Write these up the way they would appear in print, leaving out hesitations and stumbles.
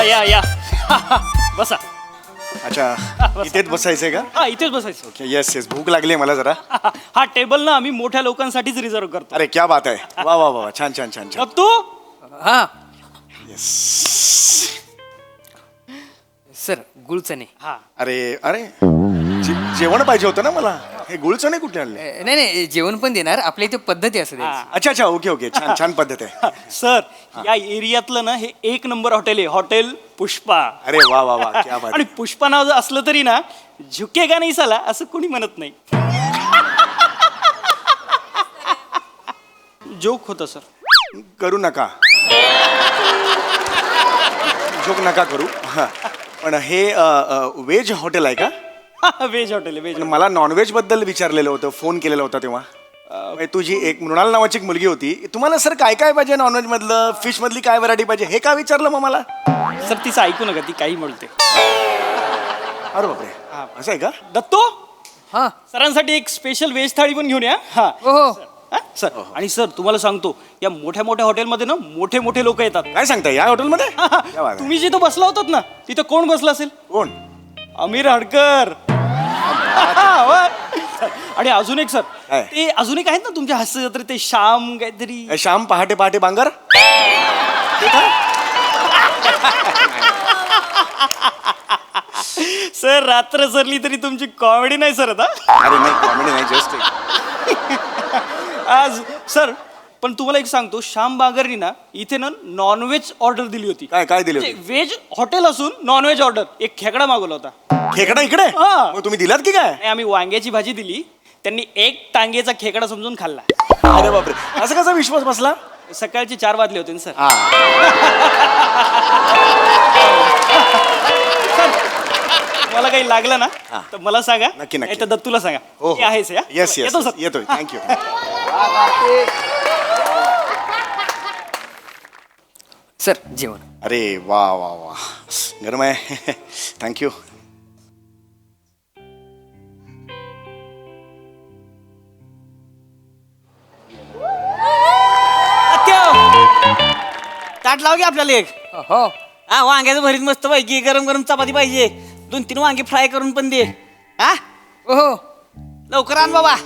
या या बसा. अच्छा इथेच बसायचंय का? हा इथेच बसायचं. ओके येस येस भूक लागली मला जरा. हा टेबल ना आम्ही मोठ्या लोकांसाठीच रिझर्व करतो. अरे क्या बात आहे वा वा वा छान छान छान छान. मग तू हा येस सर गुळचणे. हा अरे अरे जेवण पाहिजे होतं ना मला. हे गुळचणे कुठे आणले? नाही नाही जेवण पण देणार आपल्या इथे पद्धती असते हा. अच्छा अच्छा ओके ओके छान छान पद्धत आहे. सर या एरियातलं ना हे 1 नंबर हॉटेल आहे, हॉटेल पुष्पा. अरे वा वा वा क्या बात आणि पुष्पा नाव जर असलं तरी ना झुकेगा नाही साला असं कोणी म्हणत नाही. जोक होतं सर. आहे. करू नका जोक नका करू. हा. पण हे व्हेज हॉटेल आहे का? व्हेज हॉटेल आहे व्हेज. पण मला नॉनव्हेज बद्दल विचारलेलं होतं फोन केलेला होता तेव्हा. म्हणजे तुझी एक मृणाल नावाची एक मुलगी होती. तुम्हाला सर काय काय पाहिजे नॉनव्हेज मधलं फिश मधली काय व्हरायटी पाहिजे हे का विचारलं मग मला? सर तिचं ऐकू नका ती काही म्हणते. अरे बापरे असं आहे का? दत्तो हा सरांसाठी एक स्पेशल व्हेज थाळी पण घेऊन या. हा हो हो हा, सर. आणि सर तुम्हाला सांगतो या मोठ्या मोठ्या हॉटेलमध्ये ना मोठे मोठे लोक येतात. काय सांगताय या हॉटेलमध्ये? क्या बात आहे. तुम्ही जिथं बसला होतात ना तिथं कोण बसला असेल? कोण? आमिर हडकर. आणि अजून एक सर काय? ते अजून एक आहेत ना तुमच्या हास्य जत्रेत ते श्याम काहीतरी. श्याम पहाटे पहाटे बांगर. सर रात्र सरली तरी तुमची कॉमेडी नाही सर आता. अरे नाही कॉमेडी नाही जस्ट आज सर पण तुम्हाला एक सांगतो श्याम बांगरनी ना इथे ना नॉनव्हेज ऑर्डर दिली होती. काय काय दिले होते? व्हेज हॉटेल असून नॉनव्हेज ऑर्डर एक खेकडा मागवला होता. खेकडा इकडे? हा. मग तुम्ही दिलात की काय? आणि आम्ही वांग्याची भाजी दिली त्यांनी एक टांगेचा खेकडा समजून खाल्ला. अरे बापरे असं कसा विश्वास बसला? सकाळचे 4 वाजले होते ना सर. हा मला काही लागलं ना हा. तर मला सांगा. नक्की, नक्की. नाही तर दत्तूला सांगा. हो हे आहेस या. येस येस येतो सर. येतोय थँक्यू. सर जेवण. अरे वा वा वा गरम आहे थँक्यू. ताट लाव की आपल्याला एक. हो हा वांग्याचं भरीत मस्त पैकी गरम गरम चपाती पाहिजे. 2-3 वांगे फ्राय करून पण दे. हा हो हो लवकर आण बाबा.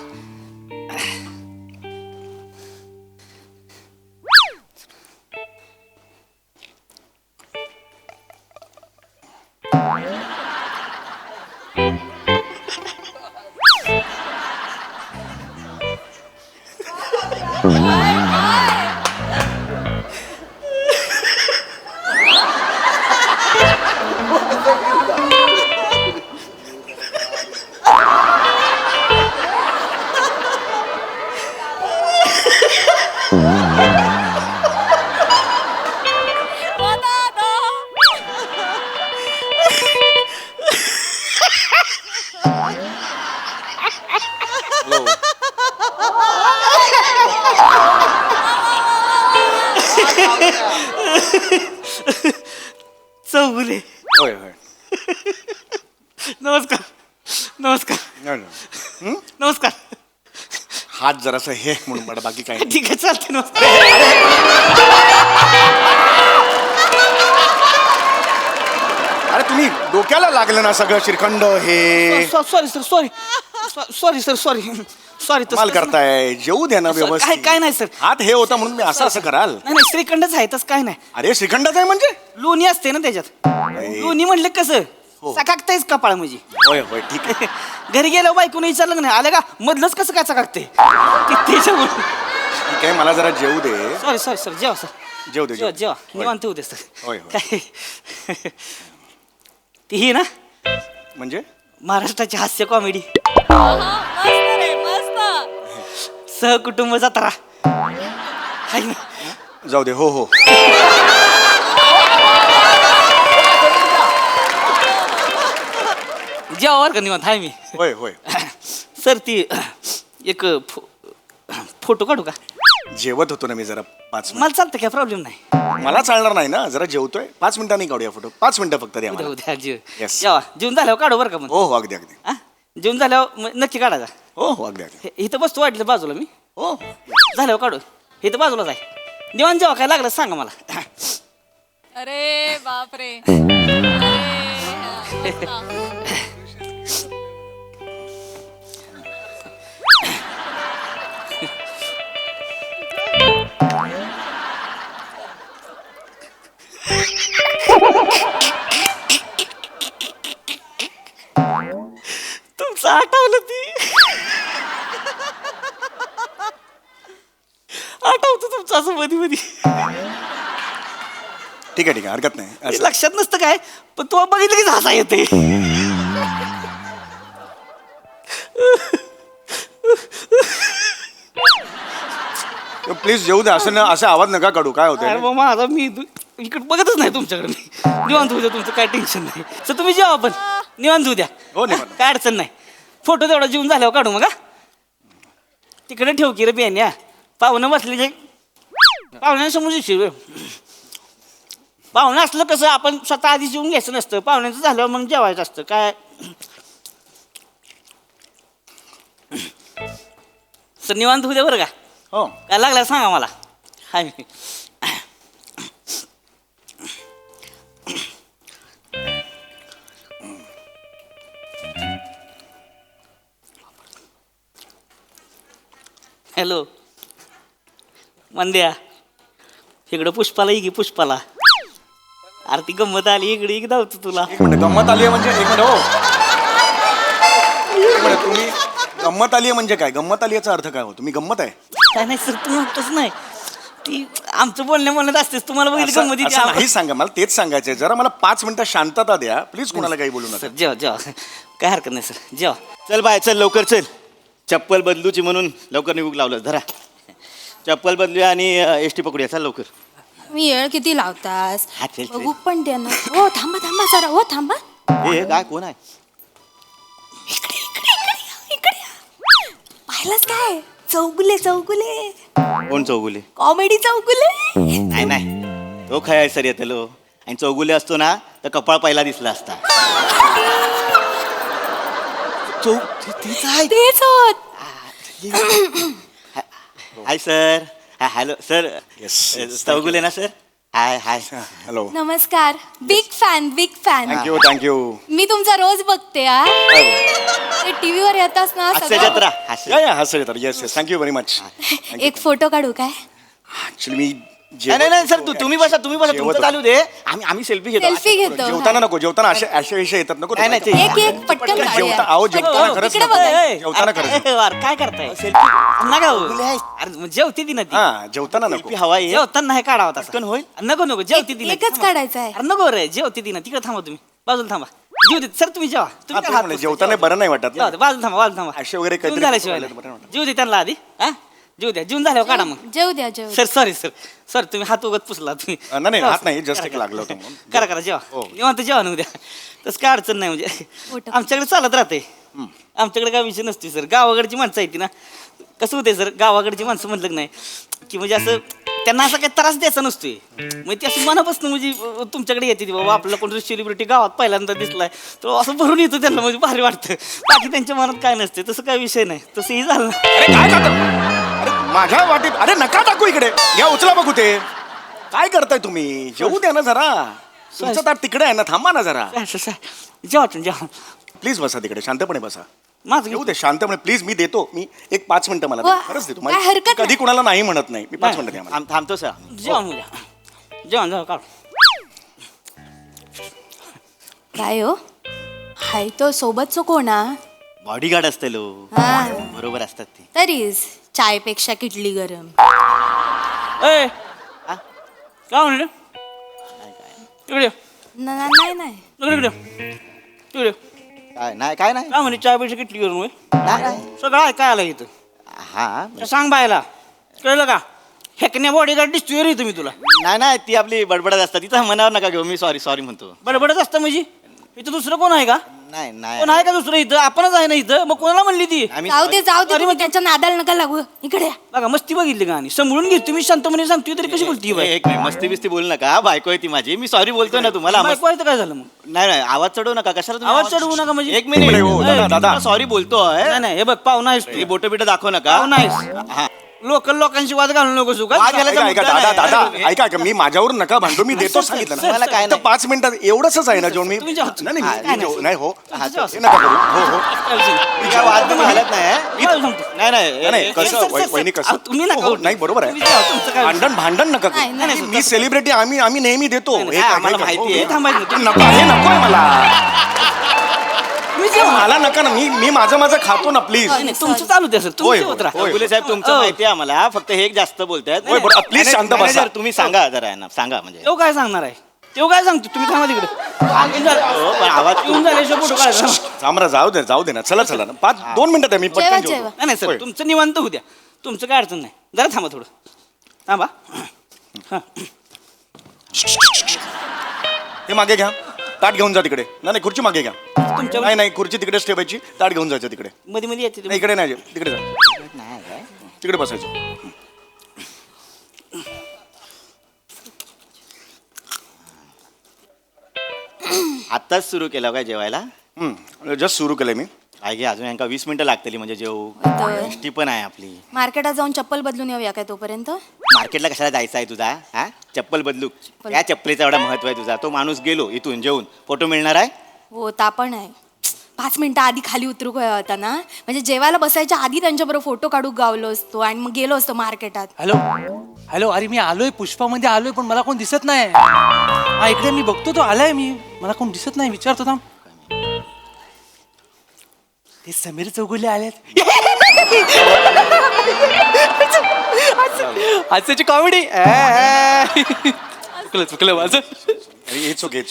चौगुले. होय होय नमस्कार नमस्कार नमस्कार. हात जरासा हे म्हणून पडा बाकी काही नाही. ठीक आहे चालते. नमस्कार. अरे तुम्ही डोक्याला लागलं ना सगळं श्रीखंड हे sorry sir sorry sorry sir sorry sorry. माल करताय जेवू द्या ना काय व्यवस्थित. काय नाही सर. हात हे होता म्हणून मी असं असं कराल. नाही नाही श्रीखंडच आहे तसं काय नाही. अरे श्रीखंडच आहे म्हणजे? लोणी असते ना त्याच्यात. लोणी म्हणलं कसं हो. चकाकतायच कपाळ म्हणजे. होय होय ठीक आहे. घरी गेलो बायकोने विचारलं का नाही आलं का मधलंच कसं काय चकाकते त्याच्यामुळे. ठीक आहे मला जरा जेवू दे. सॉरी सॉरी सर जेवा सर. जेवू दे जेवा जेवा होय. निवांत होऊ दे सर. होय, होय. काय ती ही ना म्हणजे महाराष्ट्राची हास्य कॉमेडी सहकुटुंब जत्रा हाय ना. जाऊ दे हो हो. जेवावर का निवांत हाय मी. होय होय सर ती एक फोटो काढू का? जेवत होतो ना मी जरा 5 मला चालतं काय प्रॉब्लेम नाही. मिनिट. मला चालणार नाही ना जरा जेवतोय 5 मिनिटांनी काढूया फोटो. 5 मिनिटं फक्त द्या उद्या मला. उद्या जेव Yes. जेवा जेवून झाल्यावर काढू बरं का मग. हो हो अगदी अगदी. हा? जेवून झाल्यावर मग नक्की काढायचा. हो हो अगदी अगदी. इथं बसतो वाटलं बाजूला मी. हो झाल्यावर काढू इथं बाजूलाच आहे. निवांत जेव्हा काय लागलं सांगा मला. अरे बापरे अरे हा. तुमचं आठवलं ती आठवतं तुमचं असं मध्ये मध्ये ठीक आहे हरकत नाही असं- लक्षात नसतं काय पण तू बघितलं की हसा येते प्लीज जेऊ दे असं असा आवाज नका काढू काय अरे होतं मग माझा मी इकडे बघतच नाही तुमच्याकडे मी निवांत होऊ द्या तुमचं काय टेन्शन नाही तर तुम्ही जेवा पण निवांत होऊ द्या हो, निवांत. काय अडचण नाही फोटो तेवढा जेवून झाल्यावर काढू मग हा? तिकडे ठेव की रे बियाण्या पाहुणं बसले जे पाहुण्यांसमोर दिसशील पाहुणं असलं कसं आपण स्वतः आधी जेवून घ्यायचं नसतं पाहुण्यांचं झाल्यावर मग जेवायचं असतं काय सर निवांत होऊ द्या बरं का हो काय लागलं सांगा मला हाय मी हॅलो मंद्या इकडं पुष्पाला ये की पुष्पाला अरे ती गंमत आली इकडे एक धावतो तुला एक मिनिट गंमत आली आहे म्हणजे एक मिनिट हो एक मिनिट तुम्ही गंमत आली आहे म्हणजे काय गंमत आली याचा अर्थ काय हो तुम्ही गंमत आहे काय नाही सर तू म्हणतोच नाही ती आमचं बोलणे म्हणत असतेस तुम्हाला बघितलं असं गंमत असं नाही सांगा मला तेच सांगायचंय जरा मला 5 मिनिटं शांतता द्या प्लीज कोणाला काही बोलू नका सर जेवा जेवा काय हरकत नाही सर जेवा चल बाय चल लवकर चल चप्पल बदलूची म्हणून लवकर निघूक लावलं धरा चप्पल बदलूया आणि एस टी पकडूया चल लवकर मी येळ किती लावतास हा, चल, चल. बघू पण द्या ना हो थांबा थांबा जरा हो थांबा हे काय कोण आहे इकडे इकडे इकडे या, इकडे या. पाहिलंच काय चौगुले चौगुले कोण चौगुले कॉमेडी चौगुले नाही नाही तो खय सर येतलो आणि चौगुले असतो ना तर कपाळ पहिला दिसला असता तीच आहे तेच होत hi sir hello sir Yes, yes, Chougule ना सर हाय हाय हॅलो नमस्कार बिग फॅन थँक्यू थँक्यू मी तुमचा रोज बघते हा ते टीव्हीवर येतास ना हास्य सगळं. जत्रा हास्य या या हा sir yes yes thank you very much एक फोटो काढू काय ऍक्च्युली मी नाही नाही सर तुम्ही बसा जेवत तुमचं चालू दे आम्ही सेल्फी घेतो सेल्फी घेतो जेवताना नको जेवताना अशा विषय येतात नको नाही, नाही, ते- एक एक पटकन जेवता काढूया. अहो जेवताना हो, खरंच इकडे नको. बघा. जेवताना खरंच काय करताय नका हो. अरे मग जेवती ती ना ती हा जेवताना नको हवा आहे जेवताना नाही काढावा तसा. पटकन होईल नको नको जेवती ती ना ती. एकच काढायचं आहे अरे नको रे जेवती ती ना तिकडे थांबा तुम्ही बाजूला थांबा जेव दे सर तुम्ही जेवा हा, तुम्ही ते काय हात म्हणले, पुसताय? जेवताना बरं नाही वाटत ना. बाजूला थांबा बाजूला थांबा असे वगैरे काहीतरी जेवून झाल्याशिवाय बरं नाही वाटत. जेव दे त्यांना आधी हा जेव द्या जेवून झाल्यावर काढा मग जेव द्या जेव सर सॉरी सर सर तुम्ही हात उगत पुसला तुम्ही नाही हात नाही जस्ट एक लागलं होतं म्हणून. करा करा जेवा हो. निवांत जेवा ना उद्या तसं काय अडचण नाही म्हणजे फोटो. आमच्याकडे चालत राहते आमच्याकडे काय विषय नसते सर गावाकडची माणसं आहेत ती ना कसं होते सर गावाकडची माणसं म्हटलं की नाही की म्हणजे असं त्यांना असा काही त्रास द्यायचा नसतोय म्हणजे ती असं मनापासून म्हणजे तुमच्याकडे येते ती बाबा आपल्याला कोणतरी सेलिब्रिटी गावात पहिल्यांदा दिसलाय तर असं भरून येतो त्यांना म्हणजे भारी वाटतं बाकी त्यांच्या मनात काय नसते तसं काय विषय नाही तसंही झालं ना अरे काय करता अरे माझ्या वाटीत अरे नका टाकू इकडे या उचला बघू ते काय करताय तुम्ही जेवू द्या ना जरा तुमचं ताट तिकडे आहे ना थांबा ना जरा जेवा तुम्ही जेवा प्लीज बसा तिकडे शांतपणे बसा माझं येऊ दे शांतपणे प्लीज मी देतो मी एक 5 मिनिटं मला हो, द्या. खरंच देतो काय हरकत कधी नाही. कुणाला नाही म्हणत नाही मी 5 मिनिटं द्या मला. थांबतो सर जेवण उद्या जेवण जाऊ काढ काय हो हाय तो सोबतचो कोणा बॉडीगार्ड असते लो हा बरोबर असतात ते तरीच चायपेक्षा किटली गरम ए काय म्हणले इकडे ये. नाही नाही इकडे इकडे इकडे काय नाही काय नाही काय म्हणे चाय पैसे किटली करून होय नाही, नाही. सगळं ऐकाय आलं इथं हा तर सांग बायला कळलं का हेकण्या बॉडीगार्ड दिसतोय रे तुम्ही तुला नाही नाही ती आपली बडबडत असतात तिथं मनावर नका घेऊ मी सॉरी म्हणतो बडबडच असतं म्हणजे इथं दुसरं कोण आहे का नाही नाही कोण आहे का दुसरं इथं आपणच आहे ना इथं मग कोणाला म्हणली ती आम्ही जाऊ दे जाऊ दे अरे तुम्ही त्याच्या नादाला नका लागू इकडे या. बघा मस्ती बघितली का आणि समजून घेत तुम्ही शांतपणे सांगतोय तरी कशी बोलती बाई एक नाही मस्ती बिस्ती बोलू नका बायको आहे ती माझी मी सॉरी बोलतोय ना तुम्हाला बायको आहे तर काय झालं मग नाही नाही आवाज चढवू नका कशाला तुम्ही आवाज चढवू नका म्हणजे? एक मिनिट इकडे हो, दादा, दादा. सॉरी बोलतोय नाही नाही हे बघ पाहुणा आहेस तू बोट बिट दाखवू नका पाहुणा आहेस हा लोकल लोकांशी वाद घालू नको का वाद घालायचा ऐका मुद्दा दादा नाही. दादा ऐका ऐका मी माझ्यावर नका भांडू मी देतो सांगितलं सर, ना मला काय फक्त 5 मिनिटात एवढंच आहे ना जेवण मी तुम्ही जेवा. नाही नाही, हा, मी जेव- नाही हो हा, जेवा. हे नका करू हो हो मी काय वाद बिद घालत नाही मी तुला सांगतो. नाही नाही नाही कसं सर, सर, वहिनी सर, कसं तुम्ही नका हो, करू. नाही बरोबर तुम्ही जेवा, तुमचं काय आहे भांडण नका करू. नाही, नाही, मी सेलिब्रिटी आम्ही नेहमी देतो नाही, हे नाही, काय- आम्हाला हे काय- माहिती हो, आहे. थांबायचं नाही. नको हे नकोय मला तुम्ही जेवा. मला नका ना मी माझं खातो ना प्लीज नाही, तुमचं चालू द्या सर होय, तुम्ही होय, जेवत राहा. होय. चौगुले साहेब तुमचं हो. माहिती आहे आम्हाला फक्त हे एक जास्त बोलतायत होय, बरं, please शांत बसा. मॅनेजर, तुम्ही सांगा जरा यांना सांगा म्हणजे तो काय सांगणार आहे तो काय सांगतो तुम्ही थांबा तिकडे हो, पण आवाज येऊन झाल्याशिवाय फोटो काढायचा नाही. सामरा जाऊ दे ना चला ना 2 मिनिटात आहे मी जेवा, पटकन जेवा. जेवतो. नाही सर होय. तुमचं निवांत होऊ द्या तुमचं काय अडचण नाही जरा थांबा थोडं थांबा हा. हे मागे घ्या ताट घेऊन जा तिकडे नाही खुर्ची मागे घ्या तुमच्या नाही खुर्ची तिकडेच ठेवायची ताट घेऊन जायचं तिकडे मध्ये मध्ये येते नाही इकडे नाही तिकडे जा तिकडे बसायचं आत्ताच सुरू केलं काय जेवायला जस्ट सुरू केलंय मी काय घे अजून यांका 20 मिनिटं लागतली म्हणजे जेवू तर एसटी पण आहे आपली मार्केटात जाऊन चप्पल बदलून येऊया काय तोपर्यंत मार्केटला कशाला जायचं आहे तुझा हा चप्पल बदलू त्या चप्पलीचा एवढा महत्व आहे तुझा तो माणूस गेलो इथून जेवून फोटो मिळणार आहे हो ता पण आहे 5 मिनिटं आधी खाली उतरू होता ना म्हणजे जेवायला बसायच्या आधी त्यांच्याबरोबर फोटो काढू गावलो असतो आणि मग गेलो असतो मार्केटात हॅलो अरे मी आलोय पुष्पामध्ये आलोय पण मला कोण दिसत नाही हा इकडे मी बघतो तो आलाय मी मला कोण दिसत नाही विचारतो थांब ते समीर चौगुले आलेत आजची कॉमेडी चुकलं माझं इट्स ओके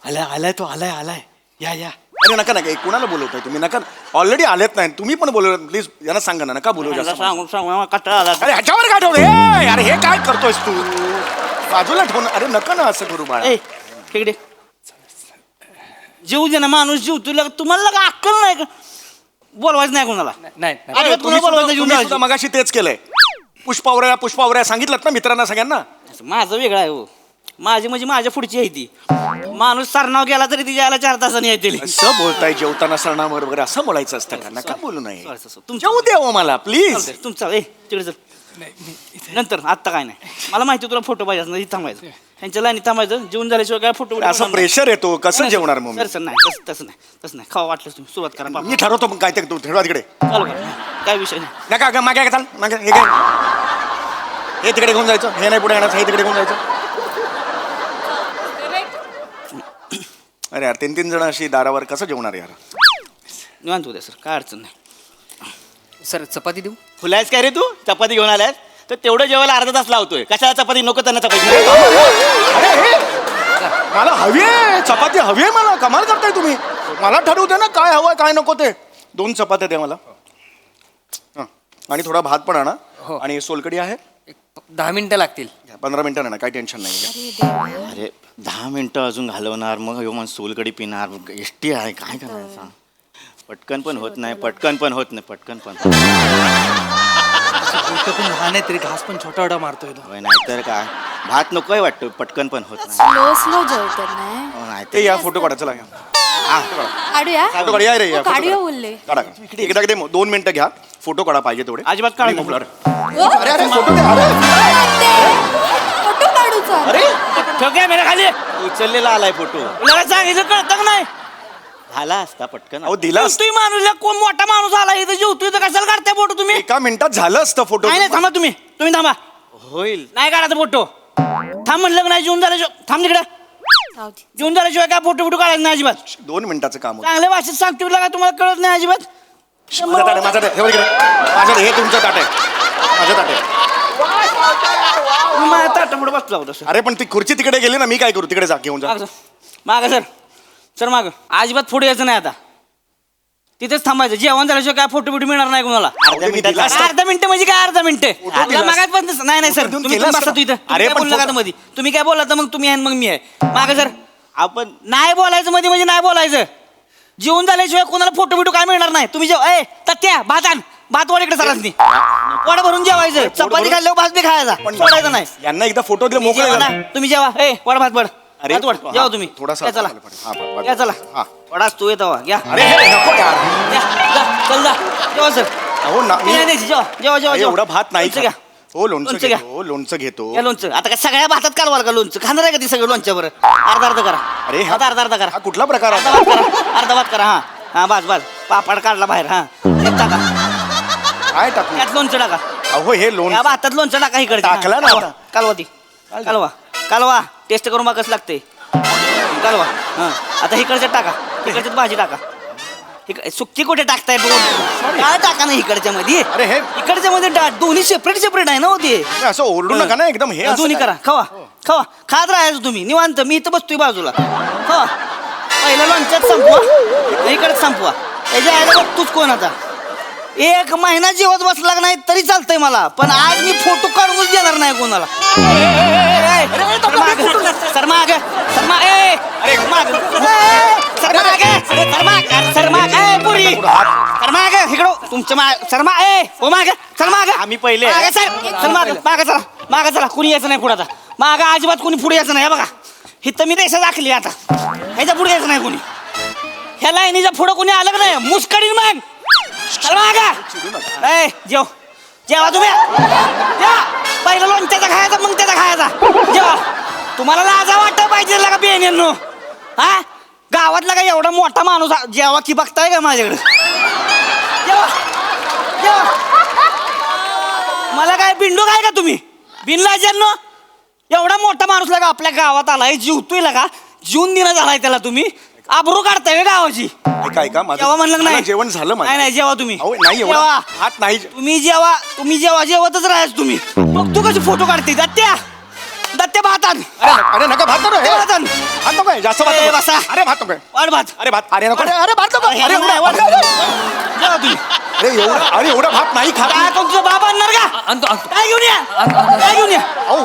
आलाय तो आलाय या अरे नका कुणाला बोलवताय तुम्ही नका ऑलरेडी आलेत नाही तुम्ही पण बोलवलं प्लीज यांना सांगा ना नका बोलवू जास्त सांगू मला कंटाळा आला अरे ह्याच्यावर काय ठेवलं अरे हे काय करतोयस तू बाजूला ठेवून अरे नका ना असं करू बाळा ए तिकडे जीव दे ना माणूस जीव तुला तुम्हाला का अक्कल नाही का बोलवायचं नाही कोणाला नाही अरे, तुम्ही कोणाला बोलवताय जीवन सुद्धा द्यायचं? मगाशी तेच केलंय पुष्पावऱ्या सांगितलं ना मित्रांना सगळ्यांना माझं वेगळं आहे हो माझी म्हणजे माझ्या पुढची आहे ती माणूस सरनाव गेला तरी ती यायला 4 तासांनी येतील असं बोलताय जेवताना सरणावर वगैरे असं बोलायचं असतं का नका बोलू नये तुमच्या जेवू द्या हो मला प्लीज तुमचा ए तिकडे चल नंतर आत्ता काय नाही मला माहिती तुला फोटो पाहिजे असं थांबायचं ह्यांच्या लाईनी थांबायचं जेवून झाल्याशिवाय काय फोटो असं प्रेशर येतो कसं जेवणार मग मी? सर नाही तसं नाही खावा वाटलं तुम्ही सुरुवात करा मी ठरवतो मग काय ते तू ठरवा तिकडे चालू करा काय विषय नाही नका का मागे चाल मागे हे काय हे तिकडे घेऊन जायचं हे नाही पुढे आणायचं हे तिकडे घेऊन जायचं अरे यार 3 जण अशी दारावर कसं जेवणार यार निवांत होत्या सर काय अडचण नाही सर चपाती देऊ फुलायस काय रे तू चपाती घेऊन आल्यास तर तेवढं जेवायला अर्धा तास लावतोय कशाला चपाती नको त्यांना चपाती अरे हे मला हवी आहे चपाती हवी आहे मला कमाल करताय तुम्ही मला ठरवू दे ना काय हवंय काय नको ते 2 चपात्या दे मला हं. आणि थोडा भात पण आणा हो. आणि सोलकडी आहे एक 10 मिनिटं लागतील 15 मिनिटं ना काही टेन्शन नाही अरे 10 मिनिटं अजून घालवणार मग ह्यो मग सोलकडी पिणार एसटी आहे काय करायचं पटकन पण होत नाही पटकन पण होत पण लहान आहे तरी घास पण छोटा मारतोय तो होय, नाहीतर काय भात नकोय वाटतं पटकन पण होत नाही स्लो जेवतात नाही हो, नाहीतर ते या फोटो काढा चला या काढूया फोटो काढा या रे या हो, photo काढूया काढा. बोलले काढा एकदा दे 2 मिनिटं घ्या फोटो काढा पाहिजे तेवढे अजिबात काढू आणि नको. मोकळा रे. अरे अरे फोटो दे अरे फोटो काढूचा अरे ठेव काय मेरा खाली उचललेला आलाय फोटो तुला सांगितलं कळतं का नाही झाला असता पटकन अहो दिला असता. तुम्ही माणूस कोण मोठा माणूस आला इथं जेवतो इथं कशाला काढताय फोटो तुम्ही एका मिनिटात झालं असतं फोटो नाही थांबा तुम्ही थांबा होईल नाही काढायचा फोटो थांब म्हणलं का नाही जेवून झाल्याशिवाय थांब तिकडे जेवून झाल्याशिवाय काय फोटो फोटो काढायचं नाही अजिबात 2 मिनिटाचं काम होतं चांगल्या भाषेत सांगतो का तुम्हाला कळत नाही अजिबात माझं ताट आहे, माझं ताट आहे. हे बघ इकडे. माझं हे तुमचं ताट आहे माझं ताट आहे तुम्ही माझ्या ताटापुढे बसला होता अरे पण ती खुर्ची तिकडे गेली ना मी काय करू तिकडे जा घेऊन जा माग सर माग अजिबात फोटो यायचं नाही आता तिथेच थांबायचं जेवण झाल्याशिवाय काय फोटो बिटो मिळणार नाही कोणाला अर्ध्या मिनिटात अर्धा मिनिटं म्हणजे काय अर्धा मिनिटं दिला मागात पण नाही नाही सर देऊन तुम्ही केलं बसा असतं. तू इथं अरे अरे पण बोलला का फोटो- मध्ये तुम्ही काय बोलला तर मग तुम्ही आहे मग मी आहे माग सर आपण नाही बोलायचं मध्ये म्हणजे नाही बोलायचं जेवण झाल्याशिवाय कोणाला फोटो बिटो काय मिळणार नाही तुम्ही जेव ए तत्या भात आण भात वाढ इकडे सरासनी वाड भरून जेवायचं चपाती खाल्ल्यावर भात बी खायचा सोडायचं नाही यांना एकदा फोटो दिले मोकळे जेवा ना, तुम्ही जेवा ए वाड भात वड अरे, भात वड हा, जेवा तुम्ही थोडासा या चला हा, बरं, या चला हा. वडाच तू येतो घ्या अरे हे नको यार या, जा, चल जा जेवा सर अहो ना नाही, नाही, जेवा जेवा जेवा एवढा भात नाही लोणचं घ्या. खात. हो लोणचं लोणचं घ्या. घेतो लोणचं घेतो या लोणचं आता काय सगळ्या भातात कालवाल का लोणचं खाणार आहे का ती सगळं लोणच्यावर अर्धा अर्धा करा अरे हा- आता अर्धा करा हा कुठला प्रकार अर्धा आता? भात करा अर्धा भात करा हा हा बस पापड काढला बाहेर हा त्यात टाका काय टाकू त्यात लोणचं टाका अहो हे या लोणचं भातात लोणचं टाका इकडे टाकलं ना आता. कालवा ती कालवा टेस्ट करून बघ कसं लागते कालवा हा आता इकडच्यात टाका इकडच्यात भाजी टाका सुक्की कुठे टाकताय बघून काय टाका ना इकडच्या मध्ये अरे हे इकडच्या मध्ये दोन्ही सेपरेट आहे ना होते असं ओरडू नका ना एकदम हे असं दोन्ही काय? करा खावा खात राहायचं तुम्ही निवांत मी इथं बसतोय बाजूला खावा पहिलं लोणच्यात संपवा इकडे संपवा त्याच्या आयला बघतोच कोण आता 1 महिना जेवत बसला नाही तरी चालतंय मला पण आज मी फोटो काढूनच देणार नाही कोणाला आम्ही पहिले मागा चला कुणी यायचं नाही पुढे आता मागा अजिबात कुणी पुढे यायचं नाही बघा हिथं मी रेषा दाखली आता ह्याच्या पुढे यायचं नाही कुणी ह्या लाईनीच्या पुढं कुणी आलं का नाही मुस्कडीन मग चल मागा ए जेवा तुम्ही या पहिलं लोणच्याचा खायचा मग त्याचा खायचा जेवा तुम्हाला लाजा वाटत पाहिजे का बेनेनो हा गावातला का एवढा मोठा माणूस जेवा की बघताय का माझ्याकडे जेवा जेवा मला काय बिंडू काय का तुम्ही बिनलाजांनो एवढा मोठा माणूस लगा आपल्या गावात आलाय जीवतोय लगा जीवन दिना झालाय त्याला तुम्ही आबरू काढताय गावाची ऐका माझं जेव्हा म्हणलं मला नाही जेवण झालं माझं. नाही जेव्हा तुम्ही अहो, नाही एवढं जेवा. हात नाही तुम्ही जेव्हा जेवतच राहायच तुम्ही मग तू कशी फोटो काढते दत्त्या भातात अरे नका भात नको हे. भातात. भात नको आहे, जास्त भात ए, नको. बसा. अरे भात नको आहे. वाढ भात अरे भात अरे नको अरे भात नको अरे, अरे नाही, एवढा- वाढ. जेवा तुम्ही अरे एवढा भात नाही खात काय तुमचं बाबा आणणार का आणतो काय घेऊन या काय घेऊन या अहो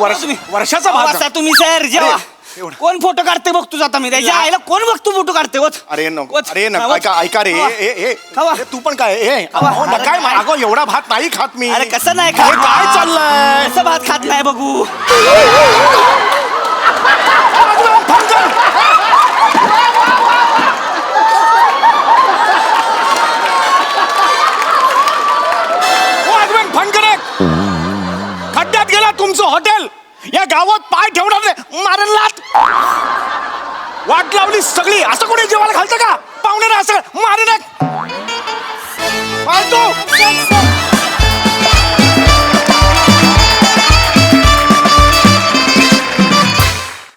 वर्षाचा भात वाचा तुम्ही सर जेवा एवढं. कोण फोटो काढते बघतो जाता मी त्याच्या आईला कोण बघतो फोटो काढते वच अरे नको वच. अरे हा, नको वच. ऐका ऐका रे खावा. खावा. तू पण काय खावा. काय अगो एवढा भात नाही खात मी अरे कसं नाही हे खात काय चाललंय कसं भात खात नाही बघू खड्ड्यात गेला तुमचं हॉटेल या गावात पाय ठेवणार नाही मारेल लाट वाट लावली सगळी असं कोणी जेवायला घालतं का पाहुणे असं मारे ना फालतू